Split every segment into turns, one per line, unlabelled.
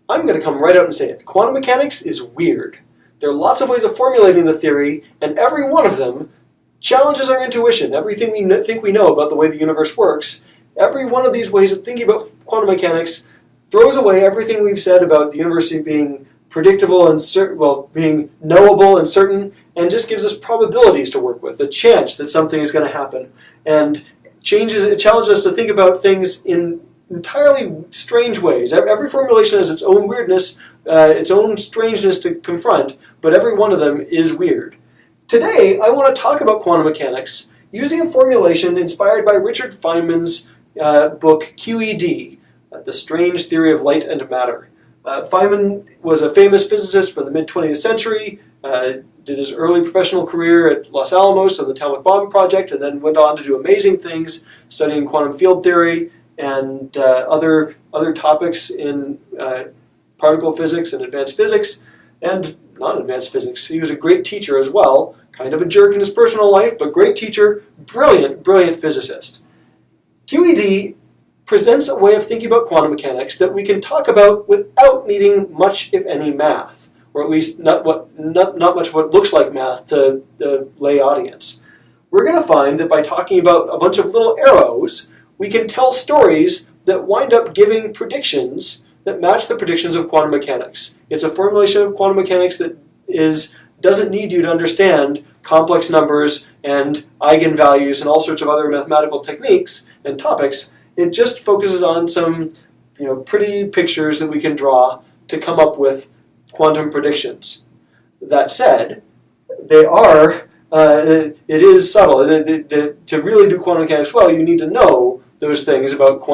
I'm going to come right out and say it. Quantum mechanics is weird. There are lots of ways of formulating the theory, and every one of them challenges our intuition. Everything we think we know about the way the universe works, every one of these ways of thinking about quantum mechanics throws away everything we've said about the universe being predictable and being knowable and certain, and just gives us probabilities to work with, a chance that something is going to happen, and it challenges us to think about things in entirely strange ways. Every formulation has its own weirdness, its own strangeness to confront, but every one of them is weird. Today, I want to talk about quantum mechanics using a formulation inspired by Richard Feynman's book QED, The Strange Theory of Light and Matter. Feynman was a famous physicist from the mid-20th century, did his early professional career at Los Alamos on the Atomic Bomb Project, and then went on to do amazing things studying quantum field theory and other topics in particle physics and advanced physics, and non-advanced physics. He was a great teacher as well, kind of a jerk in his personal life, but great teacher, brilliant, brilliant physicist. QED presents a way of thinking about quantum mechanics that we can talk about without needing much, if any, math, or at least not much of what looks like math to the lay audience. We're going to find that by talking about a bunch of little arrows, we can tell stories that wind up giving predictions that match the predictions of quantum mechanics. It's a formulation of quantum mechanics that doesn't need you to understand complex numbers and eigenvalues and all sorts of other mathematical techniques and topics. It just focuses on some pretty pictures that we can draw to come up with quantum predictions. That said, it is subtle. To really do quantum mechanics well, you need to know those things about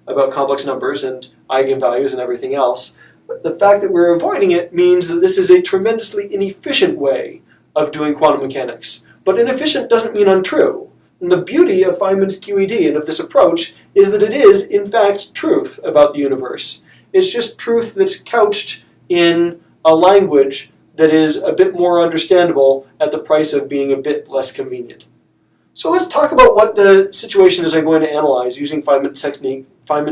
about complex numbers and eigenvalues and everything else. But the fact that we're avoiding it means that this is a tremendously inefficient way of doing quantum mechanics. But inefficient doesn't mean untrue. And the beauty of Feynman's QED and of this approach is that it is, in fact, truth about the universe. It's just truth that's couched in a language that is a bit more understandable at the price of being a bit less convenient. So let's talk about what the situation is I'm going to analyze using Feynman's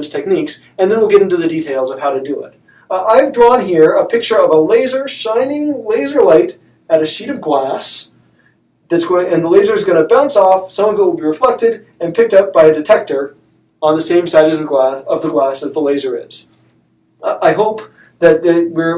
techniques, and then we'll get into the details of how to do it. I've drawn here a picture of a laser shining laser light at a sheet of glass, and the laser is going to bounce off. Some of it will be reflected and picked up by a detector on the same side as the glass as the laser is. I hope that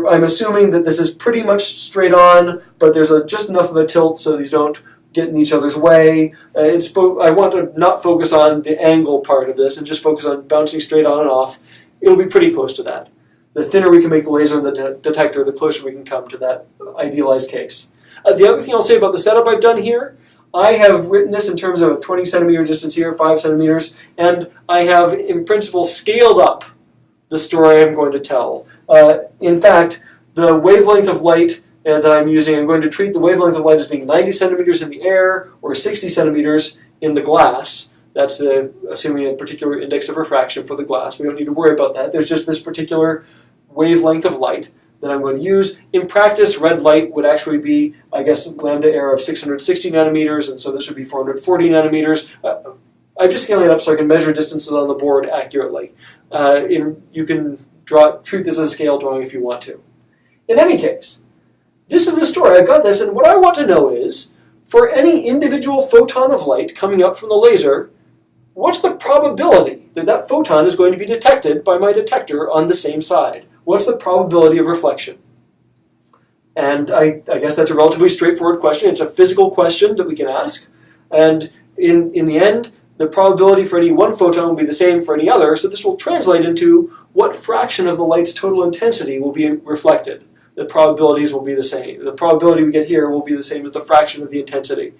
I'm assuming that this is pretty much straight on, but there's just enough of a tilt so these don't get in each other's way. I want to not focus on the angle part of this and just focus on bouncing straight on and off. It'll be pretty close to that. The thinner we can make the laser and the detector, the closer we can come to that idealized case. The other thing I'll say about the setup I've done here, I have written this in terms of a 20 centimeter distance here, 5 centimeters, and I have, in principle, scaled up the story I'm going to tell. In fact, the wavelength of light that I'm using, I'm going to treat the wavelength of light as being 90 centimeters in the air or 60 centimeters in the glass. That's assuming a particular index of refraction for the glass. We don't need to worry about that. There's just this particular wavelength of light that I'm going to use. In practice, red light would actually be, I guess, lambda error of 660 nanometers, and so this would be 440 nanometers. I'm just scaling it up so I can measure distances on the board accurately. You can treat this as a scale drawing if you want to. In any case, this is the story. I've got this, and what I want to know is, for any individual photon of light coming up from the laser, what's the probability that that photon is going to be detected by my detector on the same side? What's the probability of reflection? And I guess that's a relatively straightforward question. It's a physical question that we can ask. And in the end, the probability for any one photon will be the same for any other. So this will translate into what fraction of the light's total intensity will be reflected. The probabilities will be the same. The probability we get here will be the same as the fraction of the intensity.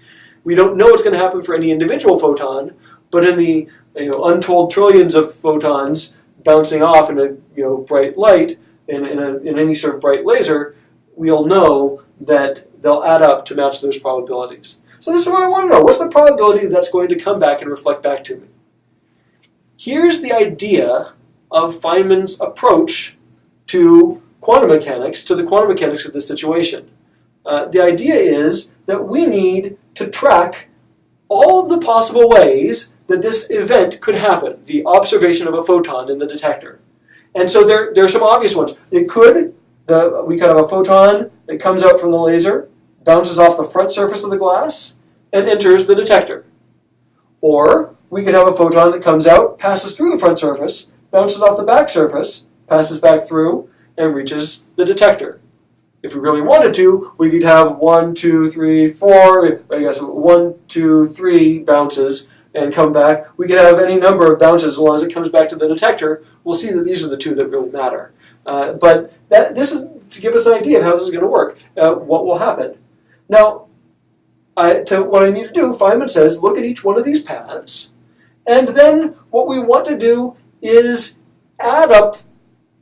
We don't know what's going to happen for any individual photon, but in the untold trillions of photons bouncing off in a bright light, in any sort of bright laser, we'll know that they'll add up to match those probabilities. So this is what I want to know. What's the probability that's going to come back and reflect back to me? Here's the idea of Feynman's approach to quantum mechanics, to the quantum mechanics of this situation. The idea is that we need to track all of the possible ways that this event could happen, the observation of a photon in the detector. And so there are some obvious ones. We could have a photon that comes out from the laser, bounces off the front surface of the glass, and enters the detector. Or we could have a photon that comes out, passes through the front surface, bounces off the back surface, passes back through, and reaches the detector. If we really wanted to, we could have 1, 2, 3, 4, 1, 2, 3 bounces and come back. We could have any number of bounces as long as it comes back to the detector. We'll see that these are the two that really matter. But this is to give us an idea of how this is going to work, what will happen. Now, what I need to do, Feynman says, look at each one of these paths, and then what we want to do is add up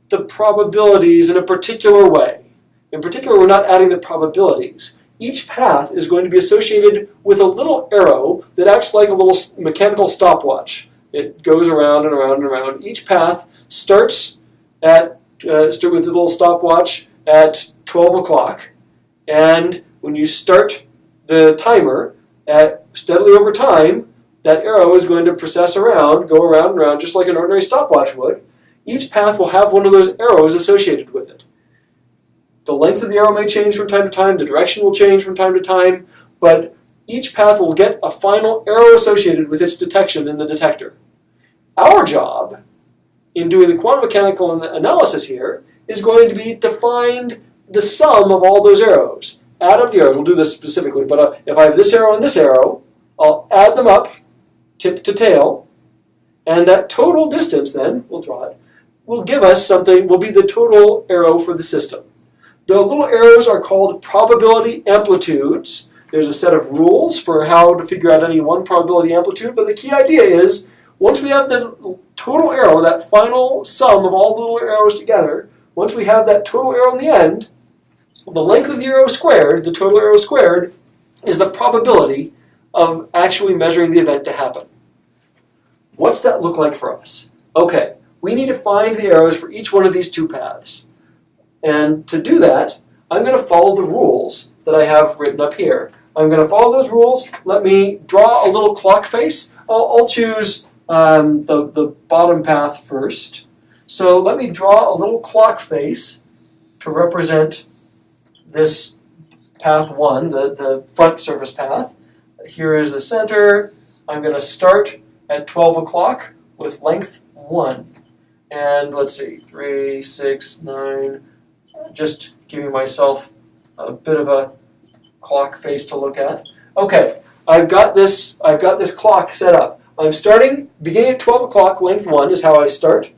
the probabilities in a particular way. In particular, we're not adding the probabilities. Each path is going to be associated with a little arrow that acts like a little mechanical stopwatch. It goes around and around and around. Each path starts with a little stopwatch at 12 o'clock, and when you start the timer, steadily over time, that arrow is going to process around, go around and around, just like an ordinary stopwatch would. Each path will have one of those arrows associated with it. The length of the arrow may change from time to time, the direction will change from time to time, but each path will get a final arrow associated with its detection in the detector. Our job in doing the quantum mechanical analysis here is going to be to find the sum of all those arrows. Add up the arrows. We'll do this specifically, but if I have this arrow and this arrow, I'll add them up, tip to tail, and that total distance then, we'll draw it, will give us something, will be the total arrow for the system. The little arrows are called probability amplitudes. There's a set of rules for how to figure out any one probability amplitude, but the key idea is, once we have the total arrow, that final sum of all the little arrows together, once we have that total arrow in the end, the length of the arrow squared, the total arrow squared, is the probability of actually measuring the event to happen. What's that look like for us? Okay, we need to find the arrows for each one of these two paths. And to do that, I'm going to follow the rules that I have written up here. I'm going to follow those rules. Let me draw a little clock face. I'll choose the bottom path first. So let me draw a little clock face to represent this path 1, the front surface path. Here is the center. I'm going to start at 12 o'clock with length 1. And let's see, 3, 6, 9, just giving myself a bit of a clock face to look at. Okay, I've got this clock set up. I'm starting, beginning at 12 o'clock, length 1 is how I start.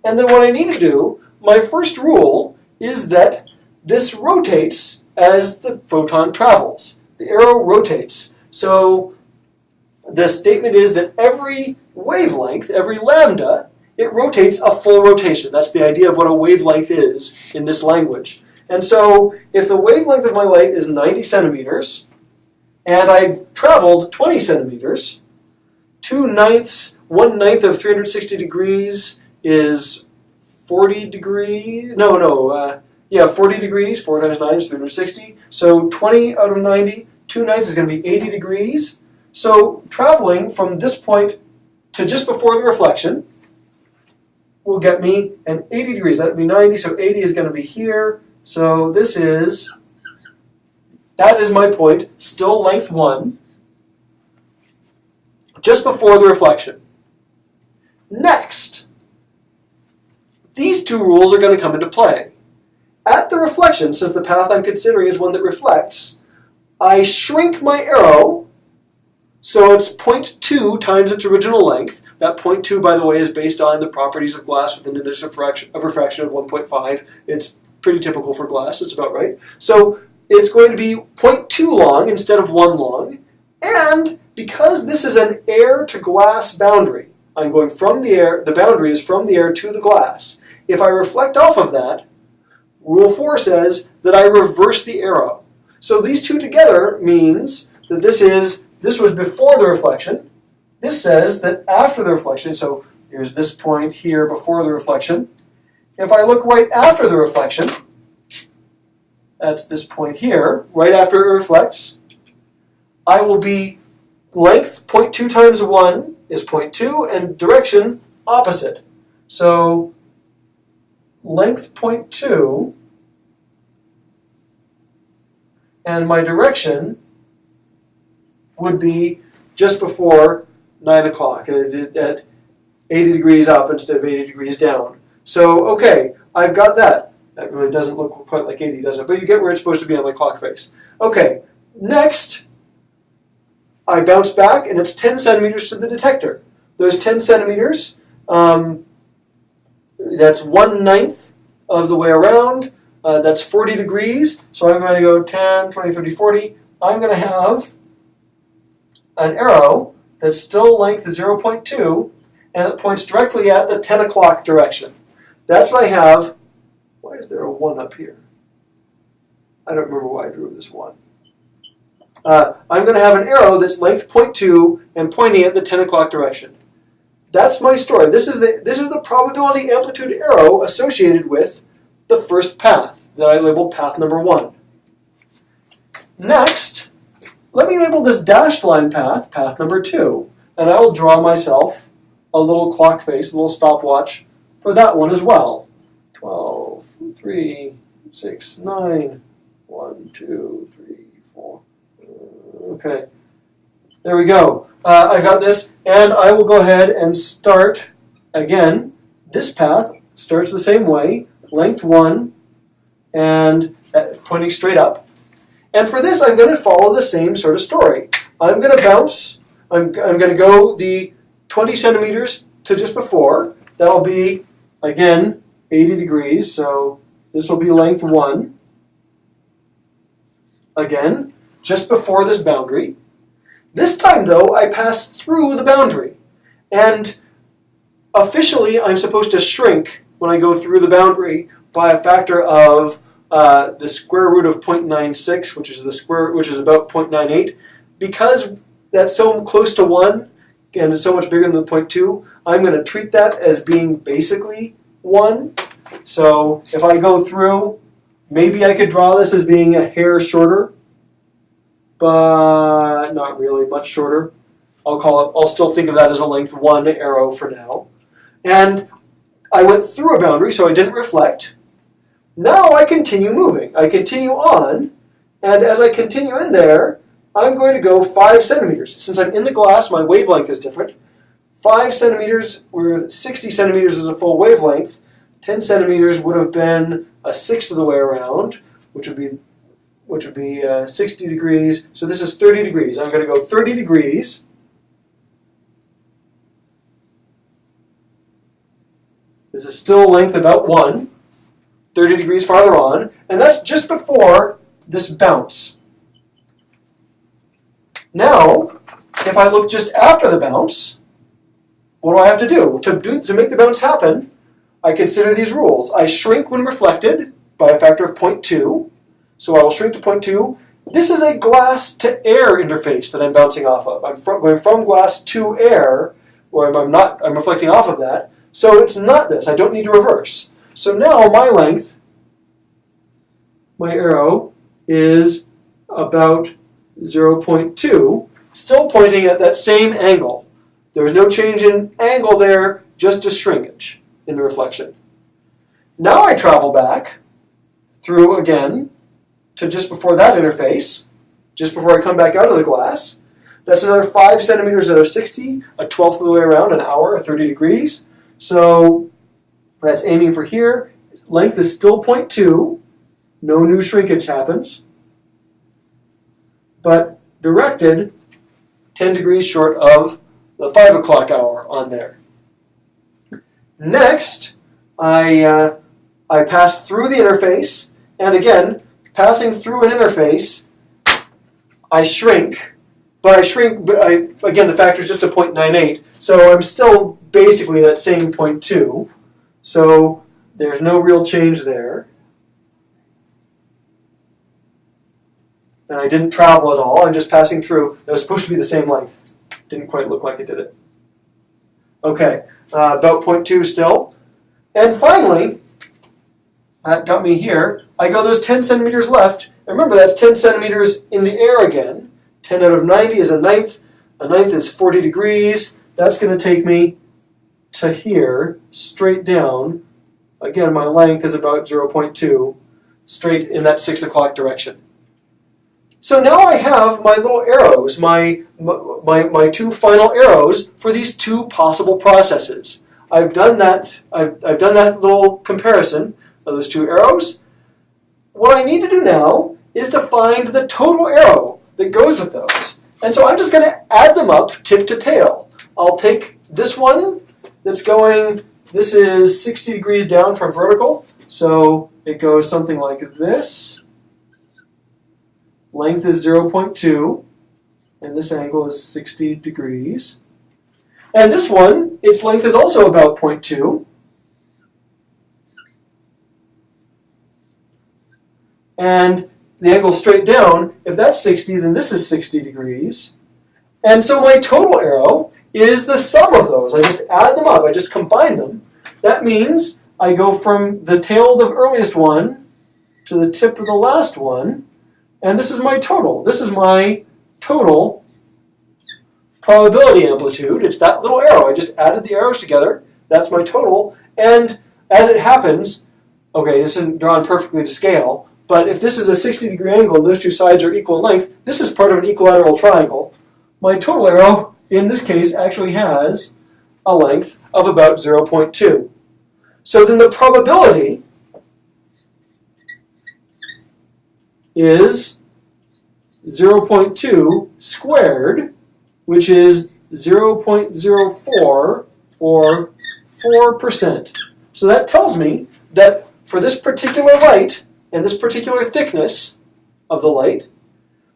And then what I need to do, my first rule is that this rotates as the photon travels. The arrow rotates. So the statement is that every wavelength, every lambda, it rotates a full rotation. That's the idea of what a wavelength is in this language. And so if the wavelength of my light is 90 centimeters, and I traveled 20 centimeters, 1/9 of 360 degrees is 40 degrees, 40 degrees, 4 times 9 is 360. So 20 out of 90, 2/9 is going to be 80 degrees. So traveling from this point to just before the reflection will get me an 80 degrees. That would be 90, so 80 is going to be here. So that is my point, still length 1, just before the reflection. Next, these two rules are going to come into play. At the reflection, since the path I'm considering is one that reflects, I shrink my arrow, so it's 0.2 times its original length. That 0.2, by the way, is based on the properties of glass with an index of refraction of 1.5. It's pretty typical for glass, it's about right. So it's going to be 0.2 long instead of 1 long. And because this is an air to glass boundary, I'm going from the air, the boundary is from the air to the glass. If I reflect off of that, Rule 4 says that I reverse the arrow. So these two together means that this was before the reflection. This says that after the reflection, so here's this point here before the reflection. If I look right after the reflection, that's this point here, right after it reflects, I will be length 0.2 times 1 is 0.2 and direction opposite. So length 0.2, and my direction would be just before 9 o'clock, at 80 degrees up instead of 80 degrees down. So, okay, I've got that. That really doesn't look quite like 80, does it? But you get where it's supposed to be on my clock face. Okay, next, I bounce back, and it's 10 centimeters to the detector. Those 10 centimeters, that's 1/9 of the way around. That's 40 degrees. So I'm going to go 10, 20, 30, 40. I'm going to have an arrow that's still length 0.2, and it points directly at the 10 o'clock direction. That's what I have. Why is there a 1 up here? I don't remember why I drew this 1. I'm going to have an arrow that's length 0.2 and pointing at the 10 o'clock direction. That's my story. This is the probability amplitude arrow associated with the first path that I labeled path number 1. Next, let me label this dashed line path, path number 2, and I will draw myself a little clock face, a little stopwatch for that one as well. 12, 3, 6, 9, 1, 2, 3, 4. Okay, there we go. I got this, and I will go ahead and start again. This path starts the same way, length 1, and pointing straight up. And for this, I'm going to follow the same sort of story. I'm going to bounce. I'm going to go the 20 centimeters to just before. That'll be, again, 80 degrees. So this will be length 1. Again, just before this boundary. This time, though, I pass through the boundary. And officially, I'm supposed to shrink when I go through the boundary by a factor of the square root of 0.96, which is about 0.98. Because that's so close to 1, and it's so much bigger than the 0.2, I'm going to treat that as being basically 1. So if I go through, maybe I could draw this as being a hair shorter, but not really, much shorter. I'll still think of that as a length 1 arrow for now. And I went through a boundary, so I didn't reflect. Now I continue moving. I continue on, and as I continue in there, I'm going to go 5 centimeters. Since I'm in the glass, my wavelength is different. 5 centimeters, where 60 centimeters is a full wavelength. 10 centimeters would have been a sixth of the way around, which would be 60 degrees. So this is 30 degrees. I'm going to go 30 degrees. This is still length about 1. 30 degrees farther on, and that's just before this bounce. Now, if I look just after the bounce, what do I have to do? To make the bounce happen, I consider these rules. I shrink when reflected by a factor of 0.2, so I will shrink to 0.2. This is a glass to air interface that I'm bouncing off of. I'm going from glass to air, or I'm reflecting off of that, so it's not this. I don't need to reverse. So now my length, my arrow, is about 0.2, still pointing at that same angle. There's no change in angle there, just a shrinkage in the reflection. Now I travel back through again to just before that interface, just before I come back out of the glass. That's another 5 centimeters out of 60, a 12th of the way around, an hour, 30 degrees. So that's aiming for here. Length is still 0.2. No new shrinkage happens. But directed 10 degrees short of the 5 o'clock hour on there. Next, I pass through the interface, and again, passing through an interface, I shrink. Again, the factor is just a 0.98, so I'm still basically that same 0.2. So there's no real change there. And I didn't travel at all. I'm just passing through. It was supposed to be the same length. Didn't quite look like it did it. Okay, about 0.2 still. And finally, that got me here. I go those 10 centimeters left. And remember, that's 10 centimeters in the air again. 10 out of 90 is a ninth. A ninth is 40 degrees. That's going to take me to here, straight down, Again, my length is about 0.2, straight in that 6 o'clock direction. So now I have my little arrows, my two final arrows for these two possible processes. I've done that little comparison of those two arrows. What I need to do now is to find the total arrow that goes with those. And so I'm just going to add them up tip to tail. I'll take this one that's going, this is 60 degrees down from vertical, so it goes something like this. Length is 0.2, and this angle is 60 degrees. And this one, its length is also about 0.2. And the angle straight down, if that's 60, then this is 60 degrees. And so my total arrow is the sum of those. I just add them up, I just combine them. That means I go from the tail of the earliest one to the tip of the last one, and this is my total. This is my total probability amplitude. It's that little arrow. I just added the arrows together. That's my total. And as it happens, okay, this isn't drawn perfectly to scale, but if this is a 60-degree angle and those two sides are equal in length, this is part of an equilateral triangle. My total arrow, in this case, actually has a length of about 0.2. So then the probability is 0.2 squared, which is 0.04 or 4%. So that tells me that for this particular light and this particular thickness of the light,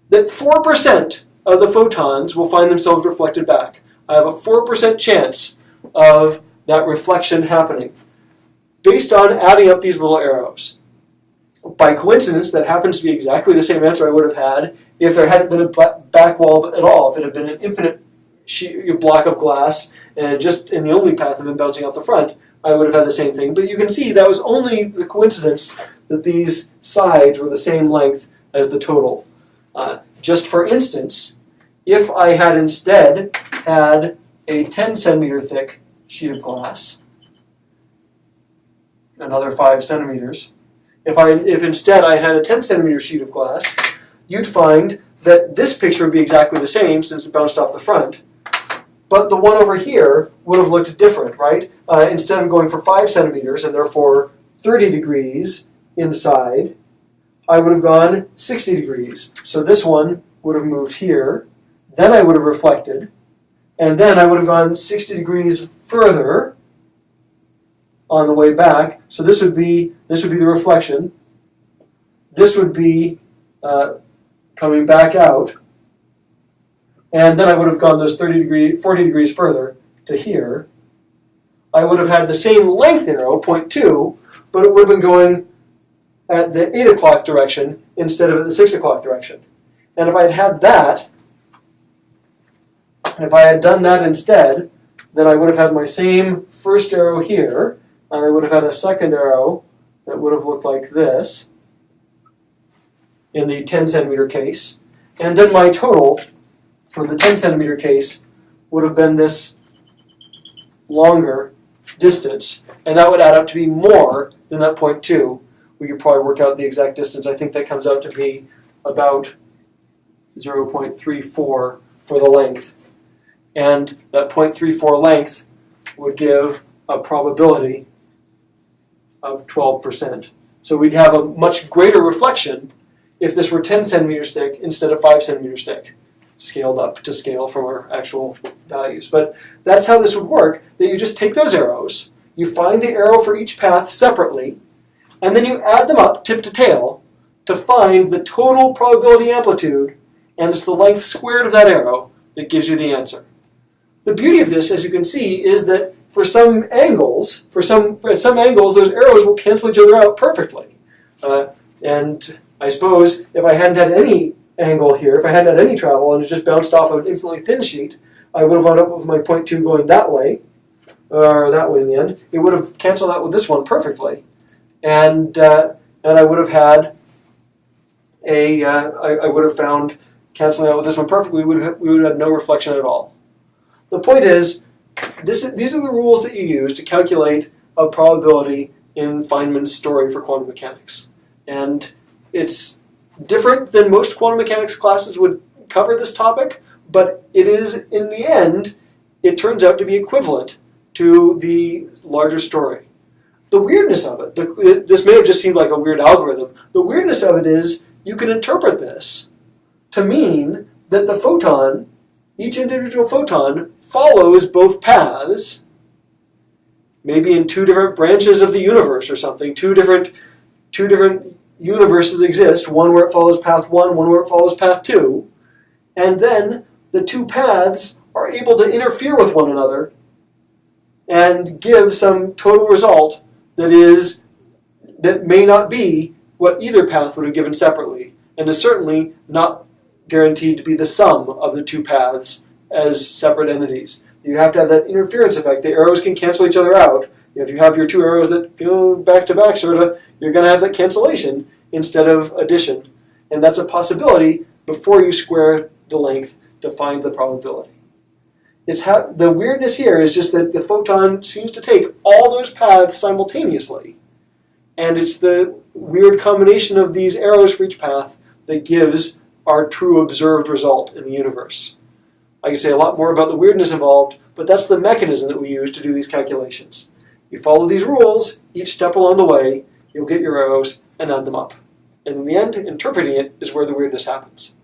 that 4% of the photons will find themselves reflected back. I have a 4% chance of that reflection happening based on adding up these little arrows. By coincidence, that happens to be exactly the same answer I would have had if there hadn't been a back wall at all, if it had been an infinite block of glass and just in the only path of been bouncing off the front, I would have had the same thing. But you can see that was only the coincidence that these sides were the same length as the total. Just for instance, if I had instead had a 10 centimeter thick sheet of glass, another 5 centimeters, if instead I had a 10 centimeter sheet of glass, you'd find that this picture would be exactly the same since it bounced off the front. But the one over here would have looked different, right? Instead of going for 5 centimeters and therefore 30 degrees inside, I would have gone 60 degrees. So this one would have moved here, then I would have reflected, and then I would have gone 60 degrees further on the way back. So this would be the reflection. This would be coming back out. And then I would have gone those 40 degrees further to here. I would have had the same length arrow, 0.2, but it would have been going at the 8 o'clock direction instead of at the 6 o'clock direction. And if I had had that, if I had done that instead, then I would have had my same first arrow here, and I would have had a second arrow that would have looked like this in the 10 centimeter case. And then my total for the 10 centimeter case would have been this longer distance, and that would add up to be more than that 0.2. We could probably work out the exact distance. I think that comes out to be about 0.34 for the length. And that 0.34 length would give a probability of 12%. So we'd have a much greater reflection if this were 10 centimeters thick instead of 5 centimeters thick, scaled up to scale from our actual values. But that's how this would work, that you just take those arrows, you find the arrow for each path separately, and then you add them up tip to tail to find the total probability amplitude, and it's the length squared of that arrow that gives you the answer. The beauty of this, as you can see, is that for some angles, at some angles, those arrows will cancel each other out perfectly. And I suppose if I hadn't had any angle here, if I hadn't had any travel and it just bounced off of an infinitely thin sheet, I would have wound up with my 0.2 going that way, or that way in the end. It would have canceled out with this one perfectly. And I would have had I would have found canceling out with this one perfectly, we would have no reflection at all. The point is, these are the rules that you use to calculate a probability in Feynman's story for quantum mechanics. And it's different than most quantum mechanics classes would cover this topic, but it is, in the end, it turns out to be equivalent to the larger story. The weirdness of it, this may have just seemed like a weird algorithm, the weirdness of it is you can interpret this to mean that the photon, each individual photon, follows both paths, maybe in two different branches of the universe or something. Two different universes exist, one where it follows path 1, one where it follows path 2, and then the two paths are able to interfere with one another and give some total result that may not be what either path would have given separately, and is certainly not guaranteed to be the sum of the two paths as separate entities. You have to have that interference effect. The arrows can cancel each other out. If you have your two arrows that go back to back, sort of, you're going to have that cancellation instead of addition. And that's a possibility before you square the length to find the probability. The weirdness here is just that the photon seems to take all those paths simultaneously. And it's the weird combination of these arrows for each path that gives our true observed result in the universe. I can say a lot more about the weirdness involved, but that's the mechanism that we use to do these calculations. You follow these rules, each step along the way, you'll get your arrows and add them up. And in the end, interpreting it is where the weirdness happens.